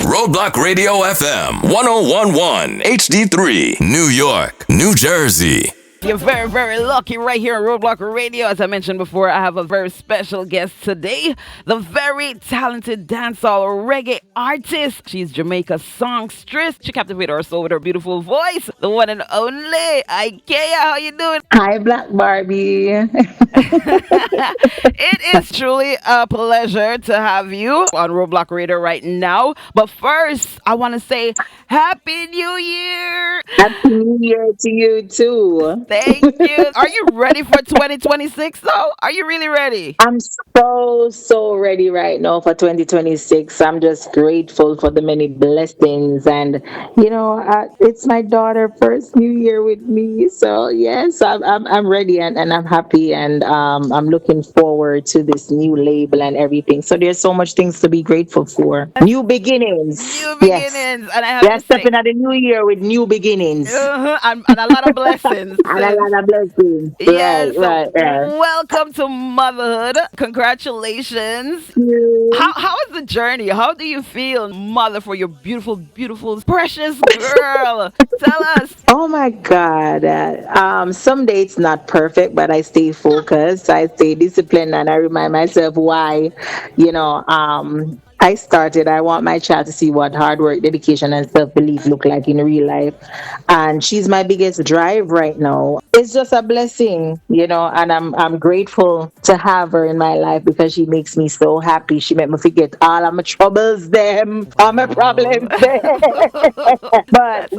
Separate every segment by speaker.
Speaker 1: Roadblock Radio FM 1011 HD3, New York, New Jersey.
Speaker 2: You're very, very lucky right here on Roadblock Radio. As I mentioned before, I have a very special guest today. The very talented dancehall reggae artist. She's Jamaica's songstress. She captivated our soul with her beautiful voice. The one and only IKAYA. How you doing?
Speaker 3: Hi, Black Barbie.
Speaker 2: It is truly a pleasure to have you on Roadblock Radio right now. But first, I want to say Happy New Year.
Speaker 3: Happy New Year to you too.
Speaker 2: Thank you. Are you ready for 2026 though? Are you really ready?
Speaker 3: I'm so ready right now for 2026. I'm just grateful for the many blessings, and it's my daughter first New Year with me. So yes, I'm ready, and I'm happy, and I'm looking forward to this new label and everything. So there's so much things to be grateful for. New beginnings.
Speaker 2: New
Speaker 3: Yes.
Speaker 2: beginnings. And I have
Speaker 3: Yes,
Speaker 2: to say,
Speaker 3: stepping at the new year with new beginnings.
Speaker 2: and a lot of blessings.
Speaker 3: And a lot of blessings.
Speaker 2: Yes.
Speaker 3: Right.
Speaker 2: Welcome to motherhood. Congratulations.
Speaker 3: You.
Speaker 2: How is the journey? How do you feel, mother, for your beautiful, beautiful, precious girl? Tell us.
Speaker 3: Oh my God. Some days it's not perfect, but I stay focused. I stay disciplined, and I remind myself why, I want my child to see what hard work, dedication, and self belief look like in real life. And she's my biggest drive right now. It's just a blessing, and I'm grateful to have her in my life because she makes me so happy. She made me forget all of my troubles, all my problems, But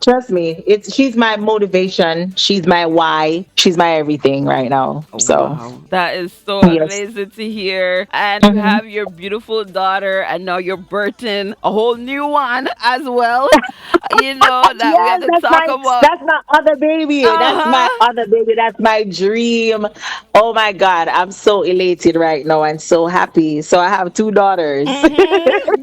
Speaker 3: trust me, she's my motivation. She's my why. She's my everything right now. So
Speaker 2: Wow. That is so
Speaker 3: yes.
Speaker 2: amazing to hear. And you have your beautiful daughter, and now you're birthing a whole new one as well. That we have
Speaker 3: Yes,
Speaker 2: to talk about.
Speaker 3: that's my other baby. That's my
Speaker 2: Uh-huh.
Speaker 3: other baby. That's my dream. Oh my God, I'm so elated right now and so happy. So I have two daughters.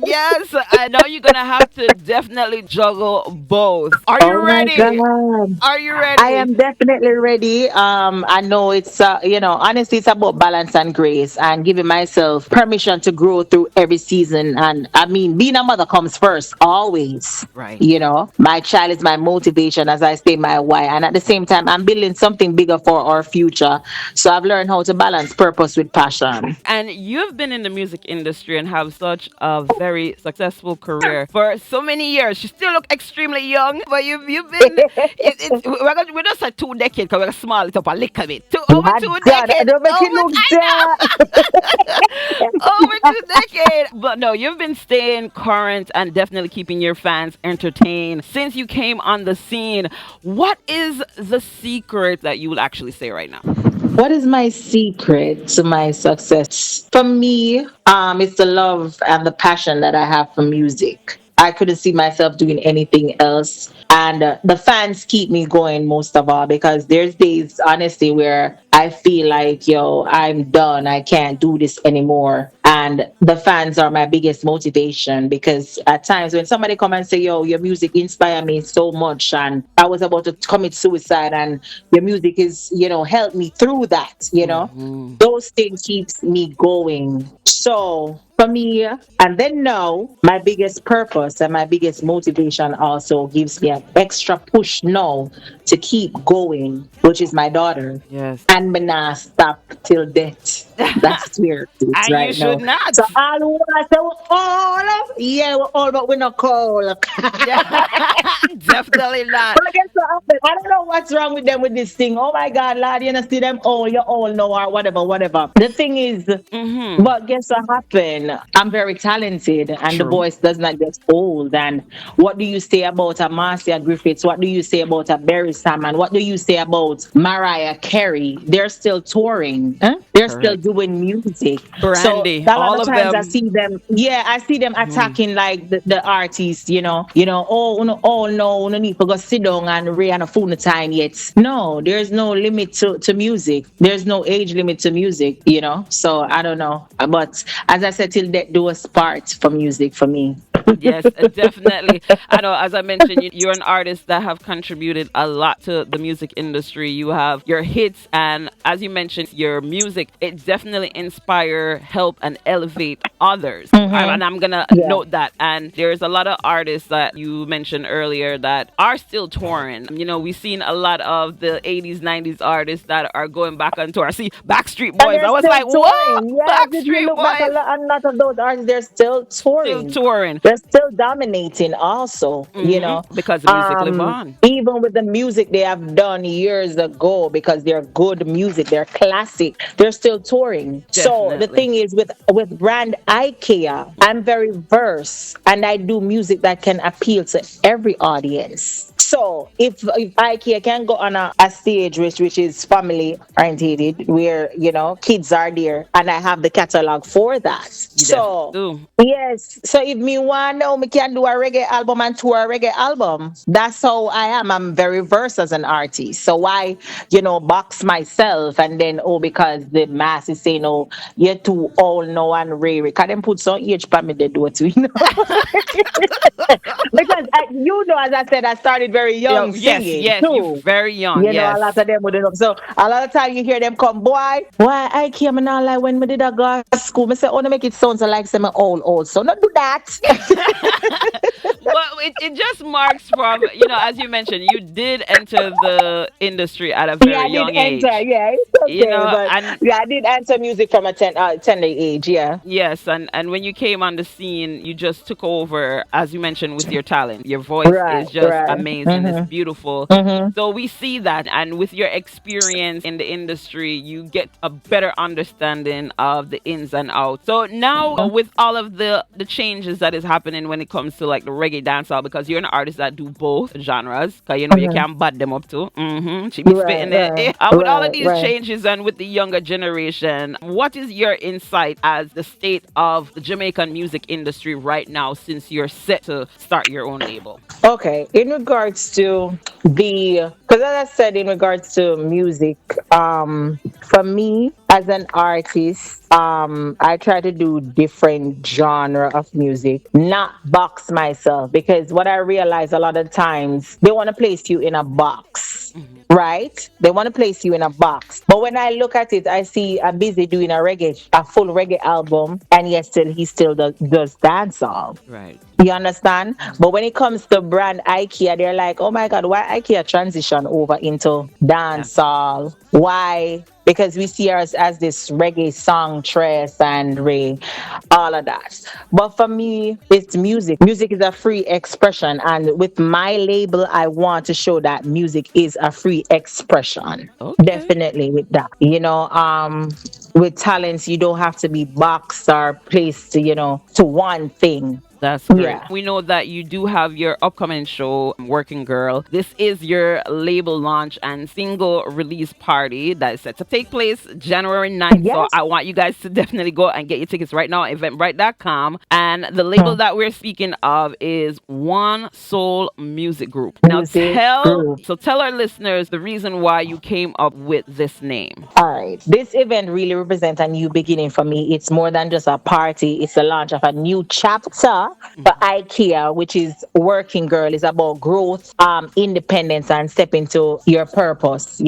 Speaker 2: Yes, I know you're gonna have to definitely juggle both. Are you
Speaker 3: Oh my
Speaker 2: ready?
Speaker 3: God.
Speaker 2: Are you
Speaker 3: I
Speaker 2: ready?
Speaker 3: am definitely ready. I know it's, honestly, it's about balance and grace and giving myself permission to grow through every season. And I mean, being a mother comes first, always.
Speaker 2: Right.
Speaker 3: My child is my motivation, as I say, my why. And at the same time, I'm building something bigger for our future. So I've learned how to balance purpose with passion.
Speaker 2: And you've been in the music industry and have such a very successful career for so many years. You still look extremely young, but you've been. We're just like 2 decades because we're small it up a little bit. Over
Speaker 3: My
Speaker 2: two
Speaker 3: God, I
Speaker 2: decades.
Speaker 3: don't make it look
Speaker 2: Over 2 decades. But no, you've been staying current and definitely keeping your fans entertained since you came on the scene. What is the secret that you will actually say right now?
Speaker 3: What is my secret to my success? For me, it's the love and the passion that I have for music. I couldn't see myself doing anything else. And the fans keep me going most of all, because there's days, honestly, where I feel like, I'm done. I can't do this anymore. And the fans are my biggest motivation, because at times when somebody come and say, your music inspired me so much, and I was about to commit suicide, and your music is, helped me through that, those things keeps me going. So for me, and then now, my biggest purpose and my biggest motivation also gives me an extra push now to keep going, which is my daughter.
Speaker 2: Yes.
Speaker 3: And me not stop till death. That's where it is
Speaker 2: And you
Speaker 3: right
Speaker 2: should
Speaker 3: now.
Speaker 2: not.
Speaker 3: So all who wanna say we're all, yeah, we're all, but we're not cold.
Speaker 2: Definitely not.
Speaker 3: But guess what happened? I don't know what's wrong with them with this thing. Oh my God, Lord, you know, see them all, you all know, or whatever. The thing is,
Speaker 2: Mm-hmm.
Speaker 3: but guess what happened? I'm very talented, and the
Speaker 2: True.
Speaker 3: voice does not get old. And what do you say about a Marcia Griffiths? What do you say about a Barry Salmon? What do you say about Mariah Carey? They're still touring. Huh? They're still
Speaker 2: Correct.
Speaker 3: doing music. So
Speaker 2: Brandy,
Speaker 3: a lot
Speaker 2: all
Speaker 3: of
Speaker 2: of
Speaker 3: times I
Speaker 2: them.
Speaker 3: see them, yeah, I see them attacking like the artists, oh no, no need to go sit down and read on a phone time yet. No, there's no limit to music. There's no age limit to music. So I don't know. But as I said, till death do us part for music for me.
Speaker 2: Yes, definitely. I know, as I mentioned, you're an artist that have contributed a lot to the music industry. You have your hits, and as you mentioned, your music, it definitely inspire, help, and and elevate others.
Speaker 3: Mm-hmm.
Speaker 2: And I'm gonna
Speaker 3: Yeah.
Speaker 2: note that. And there's a lot of artists that you mentioned earlier that are still touring. We've seen a lot of the 80s, 90s artists that are going back on tour. See, Backstreet
Speaker 3: And
Speaker 2: Boys.
Speaker 3: they're
Speaker 2: I was
Speaker 3: still
Speaker 2: like, what?
Speaker 3: touring. Yes, if you
Speaker 2: Backstreet
Speaker 3: look back,
Speaker 2: Boys
Speaker 3: a lot of those artists, they're still
Speaker 2: still
Speaker 3: touring.
Speaker 2: touring.
Speaker 3: They're still dominating also,
Speaker 2: Because the music live on.
Speaker 3: even with the music they have done years ago, because they're good music, they're classic, they're still touring. So the
Speaker 2: Definitely.
Speaker 3: thing is, with brand IKEA, I'm very versed and I do music that can appeal to every audience. So if IKEA can go on a stage which is family orientated, where kids are there, and I have the catalog for that.
Speaker 2: You definitely
Speaker 3: So
Speaker 2: do.
Speaker 3: yes, so if me want know, me can do a reggae album and tour a reggae album. That's how I am. I'm very versed as an artist. So why, box myself and then, because the mass is saying, oh, you're too old now and rare. Can them put some age for me they do it too. Because as I said, I started very young
Speaker 2: Yes,
Speaker 3: singing
Speaker 2: yes. You
Speaker 3: too.
Speaker 2: very young.
Speaker 3: A lot
Speaker 2: Yes.
Speaker 3: of them wouldn't know. So a lot of time you hear them come, boy, why I came and all like when me did a go to school, me say, oh, to make it sound so like some old. So not do that.
Speaker 2: Well, it just marks from, as you mentioned, you did enter the industry at a
Speaker 3: Yeah,
Speaker 2: very
Speaker 3: I did
Speaker 2: young
Speaker 3: enter.
Speaker 2: age.
Speaker 3: Yeah, it's okay. But
Speaker 2: And
Speaker 3: yeah, I did enter music from a tender age. Yeah.
Speaker 2: yes, and when you came on the scene, you just took over, as you mentioned, with your talent. Your voice
Speaker 3: Right,
Speaker 2: is just
Speaker 3: right.
Speaker 2: amazing. It's
Speaker 3: Mm-hmm.
Speaker 2: beautiful.
Speaker 3: Mm-hmm.
Speaker 2: So we see that, and with your experience in the industry, you get a better understanding of the ins and outs. So now, with all of the changes that is happening when it comes to like the reggae dancehall, because you're an artist that do both genres, because you
Speaker 3: Mm-hmm.
Speaker 2: can't bud them up too. She be
Speaker 3: Right,
Speaker 2: spitting it.
Speaker 3: right,
Speaker 2: And with all of
Speaker 3: right,
Speaker 2: these
Speaker 3: right.
Speaker 2: changes and with the younger generation, what is your insight as the state of the Jamaican music industry right now, since you're set to start your own label?
Speaker 3: Okay, in regards to because as I said, in regards to music, for me as an artist, I try to do different genre of music, not box myself, because what I realize a lot of times they want to place you in a box. Right? They want to place you in a box. But when I look at it, I see a busy doing a full reggae album, and yet still he still does dancehall.
Speaker 2: Right.
Speaker 3: You understand? But when it comes to brand IKEA, they're like, oh my God, why IKEA transition over into
Speaker 2: Yeah.
Speaker 3: dancehall? Why? Because we see us as this reggae songstress and all of that. But for me, it's music. Music is a free expression. And with my label, I want to show that music is a free expression.
Speaker 2: Okay.
Speaker 3: Definitely with that. With talents, you don't have to be boxed or placed to one thing.
Speaker 2: That's great.
Speaker 3: Yeah.
Speaker 2: We know that you do have your upcoming show, Working Girl. This is your label launch and single release party that is set to take place January 9th. So
Speaker 3: Yes.
Speaker 2: I want you guys to definitely go and get your tickets right now at eventbrite.com. And the label that we're speaking of is One Soul Music Group. Now
Speaker 3: Music group.
Speaker 2: tell our listeners the reason why you came up with this name.
Speaker 3: All right. This event really represents a new beginning for me. It's more than just a party, it's the launch of a new chapter for IKEA, which is Working Girl. Is about growth, independence, and step into your purpose.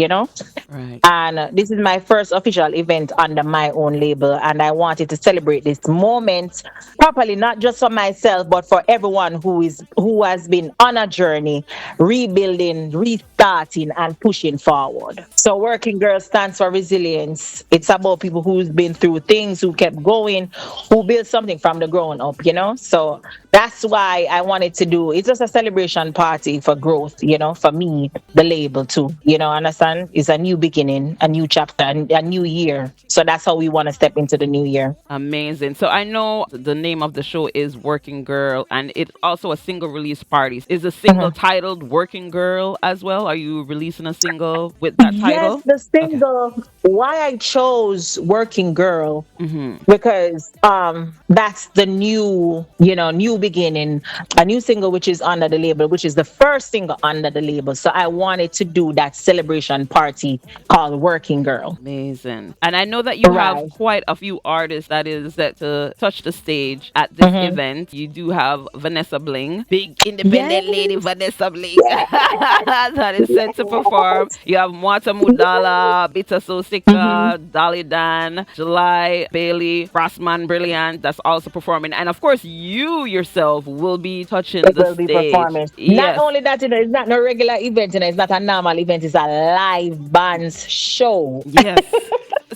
Speaker 2: Right.
Speaker 3: And this is my first official event under my own label, and I wanted to celebrate this moment properly, not just for myself, but for everyone who has been on a journey, rebuilding, restarting, and pushing forward. So, Working Girl stands for resilience. It's about people who's been through things, who kept going, who built something from the ground up. So that's why I wanted to do. It's just a celebration party for growth, for me, the label too. Understand? It's a new beginning, a new chapter, and a new year. So that's how we want to step into the new year.
Speaker 2: Amazing. So I know the name of the show is Working Girl, and it's also a single release party. Is the single
Speaker 3: Mhm.
Speaker 2: titled Working Girl as well? Are you releasing a single with that
Speaker 3: Yes,
Speaker 2: title?
Speaker 3: the
Speaker 2: Okay.
Speaker 3: single. Why I chose Working Girl,
Speaker 2: Mm-hmm.
Speaker 3: because that's the new, new beginning, a new single which is under the label, which is the first single under the label. So I wanted to do that celebration party called Working Girl.
Speaker 2: Amazing. And I know that you have
Speaker 3: Right.
Speaker 2: quite a few artists that is set to touch the stage at this
Speaker 3: Hmm.
Speaker 2: event. You do have Vanessa Bling, big
Speaker 3: Yes.
Speaker 2: independent lady Vanessa Bling,
Speaker 3: Yes.
Speaker 2: that is set to perform.
Speaker 3: Yes.
Speaker 2: You have Mwata Mudala, Bita
Speaker 3: Hmm.
Speaker 2: Sosika, Dolly Dan, July Bailey, Frostman Brilliant, that's also performing. And of course, you yourself will be touching the
Speaker 3: Will be
Speaker 2: stage.
Speaker 3: performing. Not
Speaker 2: Yes.
Speaker 3: only that, it's not no regular event, it's not a normal event, it's a live bands show.
Speaker 2: Yes.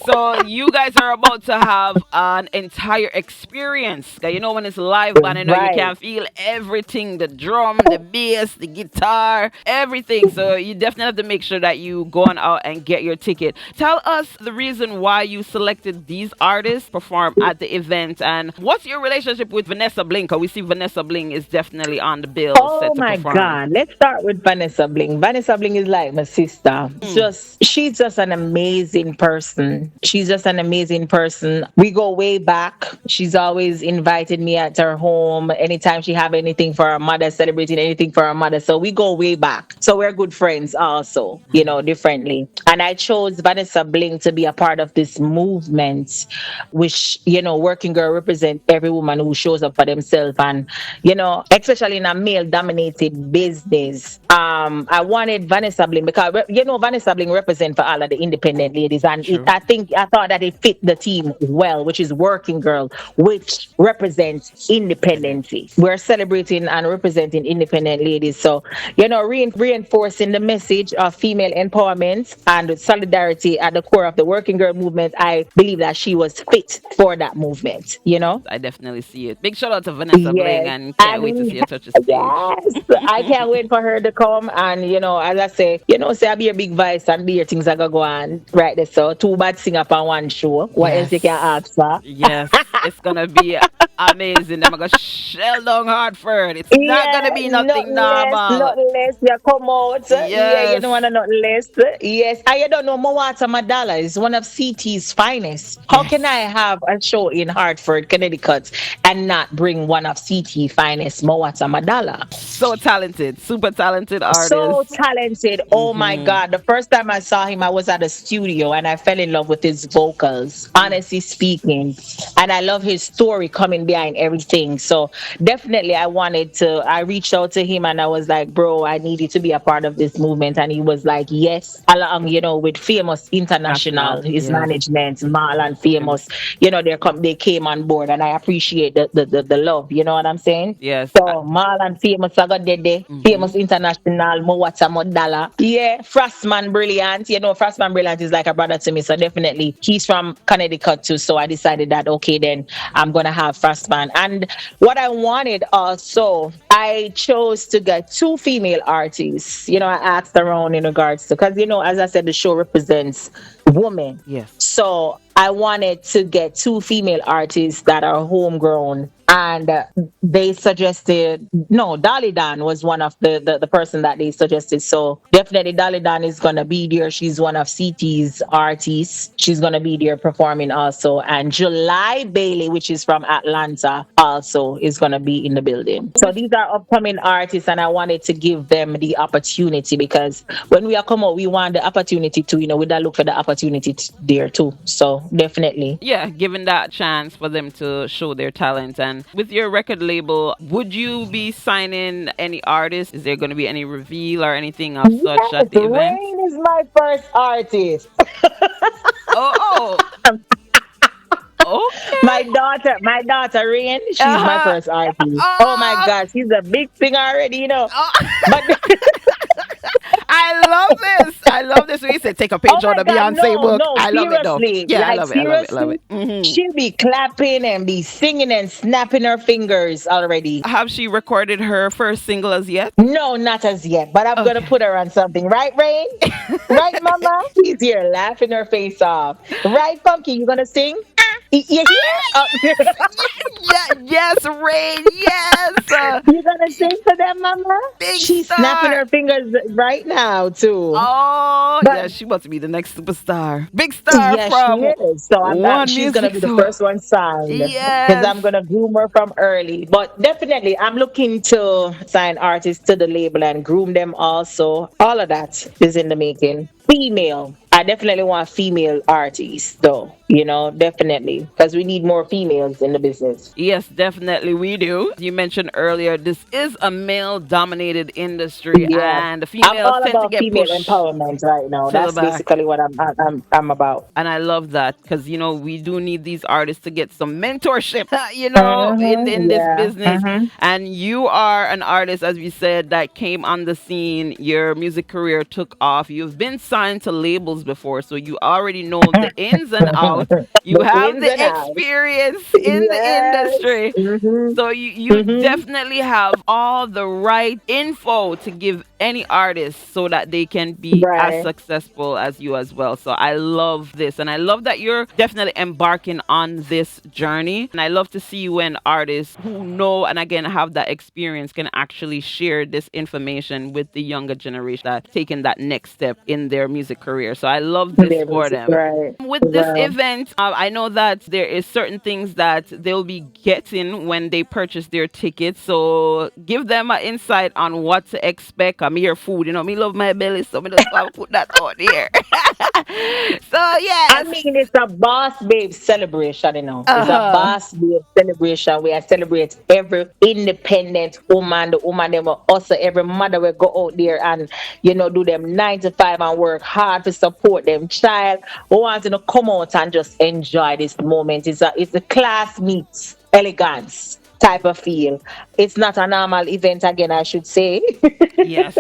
Speaker 2: So you guys are about to have an entire experience. 'Cause you know when it's live band, you know you
Speaker 3: Right.
Speaker 2: can feel everything, the drum, the bass, the guitar, everything. So you definitely have to make sure that you go on out and get your ticket. Tell us the reason why you selected these artists to perform at the event, and what's your relationship with Vanessa Bling? 'Cause we see Vanessa Bling is definitely on the bill
Speaker 3: Oh
Speaker 2: set to
Speaker 3: my
Speaker 2: perform.
Speaker 3: God. Let's start with Vanessa Bling. Vanessa Bling is like my sister.
Speaker 2: Mm,
Speaker 3: She's just an amazing person. She's just an amazing person. We go way back. She's always invited me at her home anytime she have anything for her mother, celebrating anything for her mother. So we go way back. So we're good friends also, differently. And I chose Vanessa Bling to be a part of this movement, which, Working Girl represent every woman who shows up for themselves. And especially in a male dominated business. I wanted Vanessa Bling because Vanessa Bling represent for all of the independent ladies, and
Speaker 2: true.
Speaker 3: I thought that it fit the team well, which is Working Girl, which represents independency. We're celebrating and representing independent ladies, so reinforcing the message of female empowerment and solidarity at the core of the Working Girl movement. I believe that she was fit for that movement.
Speaker 2: I definitely see it. Big shout out to Vanessa Bling
Speaker 3: Yes,
Speaker 2: and can't
Speaker 3: and
Speaker 2: wait to see her touch the stage.
Speaker 3: yes, I can't wait for her to come. And as I say, say I be a big voice and be your things are gonna go on right there. So two bad sing up on one show. What else you can
Speaker 2: Yes.
Speaker 3: ask for?
Speaker 2: Yes. It's gonna be amazing. I'm gonna shell down Hartford. It's not gonna
Speaker 3: Yeah,
Speaker 2: be nothing
Speaker 3: nothing less,
Speaker 2: normal.
Speaker 3: nothing less. You come out. Yeah, you
Speaker 2: Yes.
Speaker 3: don't want to nothing less. Yes. And you don't know Mawata Madala is one of CT's finest. How can I
Speaker 2: Yes.
Speaker 3: have a show in Hartford, Connecticut, and not bring one of CT finest, Mawata Madala?
Speaker 2: So talented. Super talented
Speaker 3: So
Speaker 2: artist.
Speaker 3: talented. Oh my
Speaker 2: Hmm.
Speaker 3: God. The first time I saw him, I was at a studio and I fell in love with his vocals, honestly speaking. And I love his story coming behind everything. So definitely I reached out to him and I was like, bro, I need you to be a part of this movement. And he was like, yes, along, with Famous International,
Speaker 2: National.
Speaker 3: his
Speaker 2: Yes.
Speaker 3: management, Marlon
Speaker 2: Okay.
Speaker 3: Famous, they came on board and I appreciate the love, you know what I'm saying?
Speaker 2: Yes.
Speaker 3: So Marlon Famous Agadede,
Speaker 2: Mhm.
Speaker 3: Famous International, Mowata Modala. Yeah, Frostman Brilliant. Frostman Brilliant is like a brother to me. So definitely he's from Connecticut too. So I decided that okay, then I'm gonna have Frostman. And what I wanted also, I chose to get two female artists. I asked around in regards to because as I said, the show represents women.
Speaker 2: Yes.
Speaker 3: So I wanted to get two female artists that are homegrown. And they suggested, no, Dolly Dan was one of the person that they suggested. So definitely Dolly Dan is going to be there. She's one of CT's artists. She's going to be there performing also. And July Bailey, which is from Atlanta, also is going to be in the building. So
Speaker 2: With
Speaker 3: these are upcoming artists, and I wanted to give them the opportunity because when we are come out, we want the opportunity to, we don't look for the opportunity there too. So definitely.
Speaker 2: yeah, given that chance for them to show their talent. And with your record label, would you be signing any artists? Is there going to be any reveal or anything of such
Speaker 3: Yes,
Speaker 2: at the event?
Speaker 3: Rain is my first artist.
Speaker 2: Oh, oh,
Speaker 3: My
Speaker 2: okay.
Speaker 3: daughter, my daughter Rain, she's my
Speaker 2: Uh-huh.
Speaker 3: first artist. Oh my
Speaker 2: Oh,
Speaker 3: God, she's a big thing already.
Speaker 2: oh.
Speaker 3: But
Speaker 2: I love this. I love this. We said take a
Speaker 3: oh
Speaker 2: page out
Speaker 3: my
Speaker 2: of
Speaker 3: God,
Speaker 2: Beyonce
Speaker 3: no,
Speaker 2: book.
Speaker 3: no,
Speaker 2: I love it though.
Speaker 3: seriously,
Speaker 2: Yeah, I
Speaker 3: like
Speaker 2: love it. I love it. Love
Speaker 3: seriously,
Speaker 2: it. Hmm.
Speaker 3: she'll be clapping and be singing and snapping her fingers already.
Speaker 2: Have she recorded her first single as yet?
Speaker 3: No, not as yet, but I'm gonna
Speaker 2: Okay.
Speaker 3: put her on something, right, Rain? Right, Mama? She's here laughing her face off. Right, Funky, you gonna sing? You hear? Oh,
Speaker 2: Yeah, yes, Rain, yes.
Speaker 3: you gonna sing for them, Mama?
Speaker 2: Big
Speaker 3: She's snapping
Speaker 2: star.
Speaker 3: her fingers right now too.
Speaker 2: Oh,
Speaker 3: But
Speaker 2: yeah, she wants to be the next superstar. Big star
Speaker 3: yes, she
Speaker 2: from
Speaker 3: is. So
Speaker 2: One
Speaker 3: she's gonna
Speaker 2: Music
Speaker 3: be the
Speaker 2: So.
Speaker 3: first one signed because
Speaker 2: Yes.
Speaker 3: I'm gonna groom her from early. But definitely, I'm looking to sign artists to the label and groom them also. All of that is in the making. Female. I definitely want female artists, though. Definitely because we need more females in the business.
Speaker 2: Yes, definitely we do. You mentioned earlier this is a male dominated industry
Speaker 3: Yeah,
Speaker 2: and the
Speaker 3: I'm
Speaker 2: females
Speaker 3: all
Speaker 2: tend to
Speaker 3: about
Speaker 2: get
Speaker 3: female
Speaker 2: pushed
Speaker 3: empowerment right now.
Speaker 2: to the
Speaker 3: That's
Speaker 2: back.
Speaker 3: basically what I'm about.
Speaker 2: And I love that because we do need these artists to get some mentorship, in this
Speaker 3: Yeah.
Speaker 2: business. And you are an artist, as we said, that came on the scene. Your music career took off. You've been signed to labels before, so you already know the ins and outs. You
Speaker 3: The
Speaker 2: have
Speaker 3: ins
Speaker 2: the
Speaker 3: and outs.
Speaker 2: experience in the
Speaker 3: Yes.
Speaker 2: industry. So you
Speaker 3: Mm-hmm.
Speaker 2: definitely have all the right info to give any artist so that they can be as
Speaker 3: Right.
Speaker 2: successful as you as well. So I love this and I love that you're definitely embarking on this journey. And I love to see when artists who know and again have that experience can actually share this information with the younger generation that taking that next step in their music career. So I love this
Speaker 3: There
Speaker 2: for
Speaker 3: is.
Speaker 2: them.
Speaker 3: Right.
Speaker 2: With this
Speaker 3: Well,
Speaker 2: event, I know that there is certain things that they'll be getting when they purchase their tickets. So give them an insight on what to expect. I'm here food, me love my belly, so me just want to put that out there. So
Speaker 3: I
Speaker 2: yes.
Speaker 3: mean, it's a boss babe celebration. It's a
Speaker 2: Uh-huh.
Speaker 3: boss babe celebration where I celebrate every independent woman, the woman them will also every mother will go out there and do them 9 to 5 and work hard to support them child who wants to come out and just enjoy this moment. It's a class meets elegance type of feel. It's not a normal event again, I should say.
Speaker 2: Yes.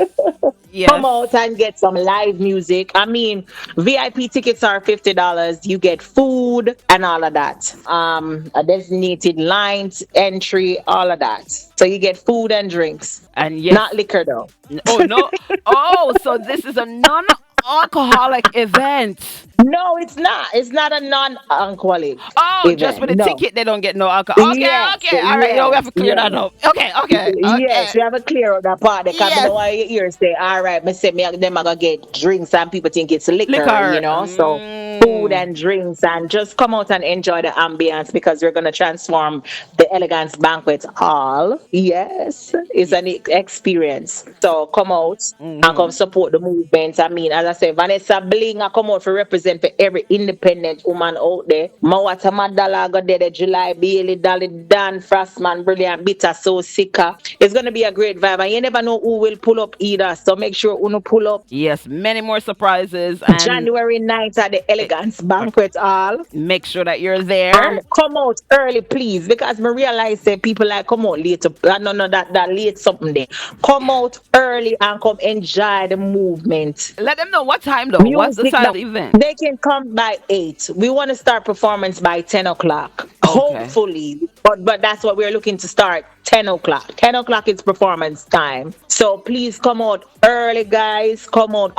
Speaker 3: Come
Speaker 2: Yes.
Speaker 3: out and get some live music. I mean, VIP tickets are $50. You get food and all of that. A designated lines entry, all of that. So you get food and drinks,
Speaker 2: And yes.
Speaker 3: not liquor though.
Speaker 2: Oh no. Oh, so this is a non-alcoholic event.
Speaker 3: No, it's not. It's not a non-alcoholic
Speaker 2: Oh, just
Speaker 3: event.
Speaker 2: for the
Speaker 3: No.
Speaker 2: ticket, they don't get no alcohol. Okay,
Speaker 3: Yes,
Speaker 2: okay, all right. We have
Speaker 3: yes,
Speaker 2: to clear that
Speaker 3: yes.
Speaker 2: up. Okay, okay,
Speaker 3: Yes,
Speaker 2: okay.
Speaker 3: we have a clear on that part because I
Speaker 2: Yes,
Speaker 3: know why your ears say, all right, me say them are gonna get drinks and people think it's liquor.
Speaker 2: liquor.
Speaker 3: So food and drinks and just come out and enjoy the ambience because we're gonna transform the Elegance Banquet Hall. Yes, it's an experience. So come out and come
Speaker 2: Mm-hmm.
Speaker 3: support the movement. I mean, as I said, Vanessa Bling, I come out for represent for every independent woman out there. Mawata Madala, got there, July, Bailey, Dolly, Dan, Frostman, Brilliant, Bitter, So Sika. It's going to be a great vibe. And you never know who will pull up either. So make sure you pull up
Speaker 2: Yes, many more surprises, and
Speaker 3: January 9th at the
Speaker 2: eh,
Speaker 3: Elegance Banquet Hall.
Speaker 2: make sure that you're there.
Speaker 3: And come out early, please, because me realize that people like come out late. No, no, that late something there. Come out early and come enjoy the movement.
Speaker 2: Let them know what time though. What's the
Speaker 3: Music
Speaker 2: time
Speaker 3: now.
Speaker 2: of the event?
Speaker 3: They can come by 8. We want to start performance by 10 o'clock.
Speaker 2: Okay.
Speaker 3: Hopefully. But that's what we're looking to start 10 o'clock. 10 o'clock is performance time. So please come out early, guys. Come out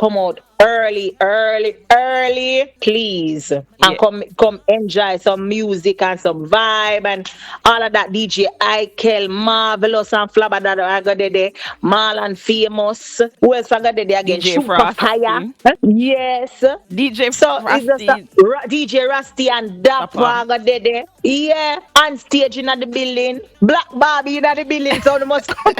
Speaker 3: early, early, early, please. And
Speaker 2: Yeah.
Speaker 3: come enjoy some music and some vibe and all of that. DJ Ikel, Marvelous and Flabba that I got there. Marlon Famous. Who else I got there again?
Speaker 2: DJ
Speaker 3: Super Fire.
Speaker 2: Frosty.
Speaker 3: Yes.
Speaker 2: DJ
Speaker 3: So it's just a,
Speaker 2: Frosty.
Speaker 3: DJ Rusty and
Speaker 2: Papa.
Speaker 3: Dapper got there. Yeah. On stage in the building. Black Barbie in the building. So they must come.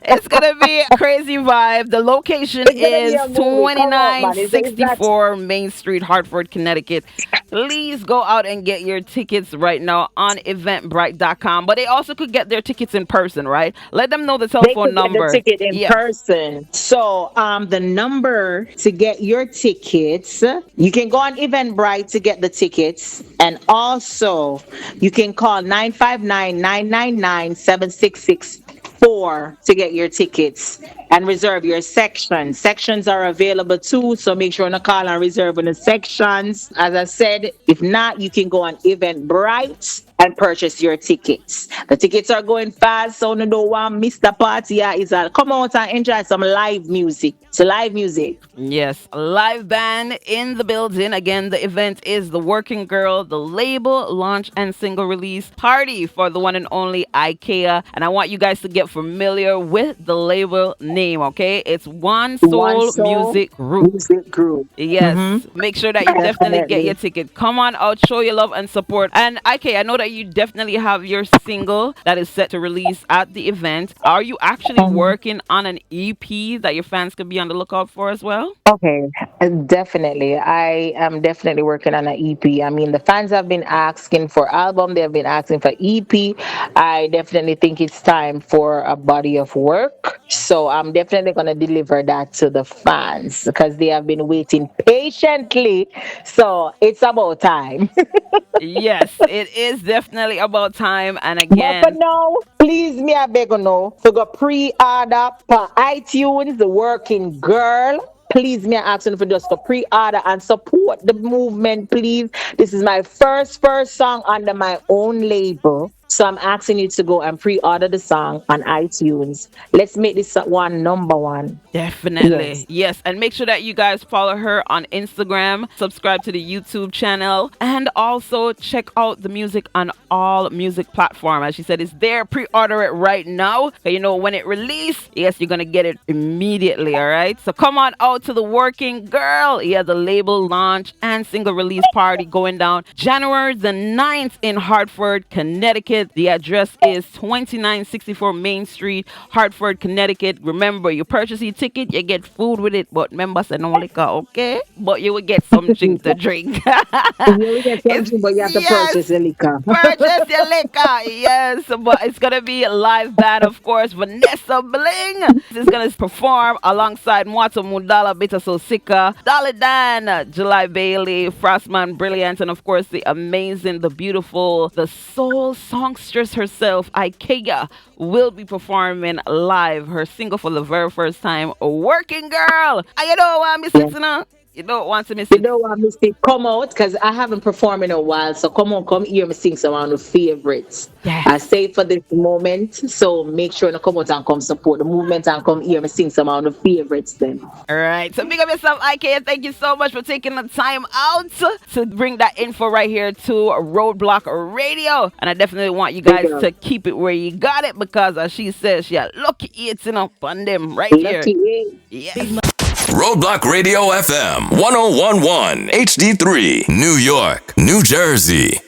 Speaker 2: It's gonna be a crazy vibe. The location
Speaker 3: It's gonna be
Speaker 2: is
Speaker 3: a movie. Come on, man. It's not
Speaker 2: 2964 Main Street, Hartford, Connecticut. Please go out and get your tickets right now on eventbrite.com. But they also could get their tickets in person, right? Let them know the
Speaker 3: they
Speaker 2: telephone
Speaker 3: could get the
Speaker 2: number.
Speaker 3: ticket in
Speaker 2: Yeah.
Speaker 3: person. So the number to get your tickets, you can go on Eventbrite to get the tickets. And also you can call 959-999-7664 to get your tickets and reserve your section. Sections are available too, so make sure to call and reserve on the sections. As I said, if not, you can go on Eventbrite and purchase your tickets. The tickets are going fast, so no don't want miss the party. Yeah, it's a come out and enjoy some live music. It's live music.
Speaker 2: Yes, a live band in the building. Again, the event is the Working Girl, the label launch and single release party for the one and only IKAYA. And I want you guys to get familiar with the label name, okay? It's One
Speaker 3: One
Speaker 2: Soul
Speaker 3: soul
Speaker 2: Music Group.
Speaker 3: music group.
Speaker 2: Yes, make sure that you definitely get your
Speaker 3: Definitely.
Speaker 2: ticket. Come on out, show your love and support. And IK, I know that you definitely have your single that is set to release at the event. Are you actually working on an EP that your fans could be on the lookout for as well?
Speaker 3: Okay, definitely. I am definitely working on an EP. I mean, the fans have been asking for album, they have been asking for EP. I definitely think it's time for a body of work. So I'm definitely going to deliver that to the fans because they have been waiting patiently. So it's about time.
Speaker 2: Yes, it is definitely about time. And
Speaker 3: But for
Speaker 2: again,
Speaker 3: now, please me I beg you now to go pre-order per iTunes, the working girl. Please me I ask you for just go pre-order and support the movement, please. This is my first song under my own label. So I'm asking you to go and pre-order the song on iTunes. Let's make this one number one.
Speaker 2: definitely.
Speaker 3: Yes.
Speaker 2: Yes. And make sure that you guys follow her on Instagram, subscribe to the YouTube channel, and also check out the music on all music platforms. As she said, it's there. Pre-order it right now. So you know when it release, yes, you're gonna get it immediately. All right. So come on out to the Working Girl. Yeah, the label launch and single release party going down January the 9th in Hartford, Connecticut. The address is 2964 Main Street, Hartford, Connecticut. Remember, you purchase your ticket, you get food with it, but members and no liquor, okay? But you will get some drink to drink.
Speaker 3: You will get
Speaker 2: It's
Speaker 3: something, but you have to
Speaker 2: yes.
Speaker 3: purchase the liquor.
Speaker 2: Purchase your liquor, yes. But it's gonna be a live band, of course. Vanessa Bling is gonna perform alongside Mwato Mudala, Bita Sosika, Dolly Dan, July Bailey, Frostman Brilliant, and of course the amazing, the beautiful, the soul songstress herself, Ikaya, will be performing live her single for the very first time, Working Girl. And you don't want me
Speaker 3: Yeah.
Speaker 2: sitting on. You don't want to miss
Speaker 3: You
Speaker 2: it.
Speaker 3: know what, Missy? Come out because I haven't performed in a while. So come on, come hear me sing some of the favorites. I
Speaker 2: Yes.
Speaker 3: say for this moment. So make sure to come out and come support the movement and come hear me sing some of the favorites then.
Speaker 2: All right. So big up yourself, IK. Thank you so much for taking the time out to bring that info right here to Roadblock Radio. And I definitely want you
Speaker 3: Big
Speaker 2: guys
Speaker 3: up.
Speaker 2: to keep it where you got it because as she says, yeah, lucky eating up on them right here.
Speaker 3: Lucky, eh?
Speaker 2: Yes.
Speaker 1: Roadblock Radio FM 1011 HD3, New York, New Jersey.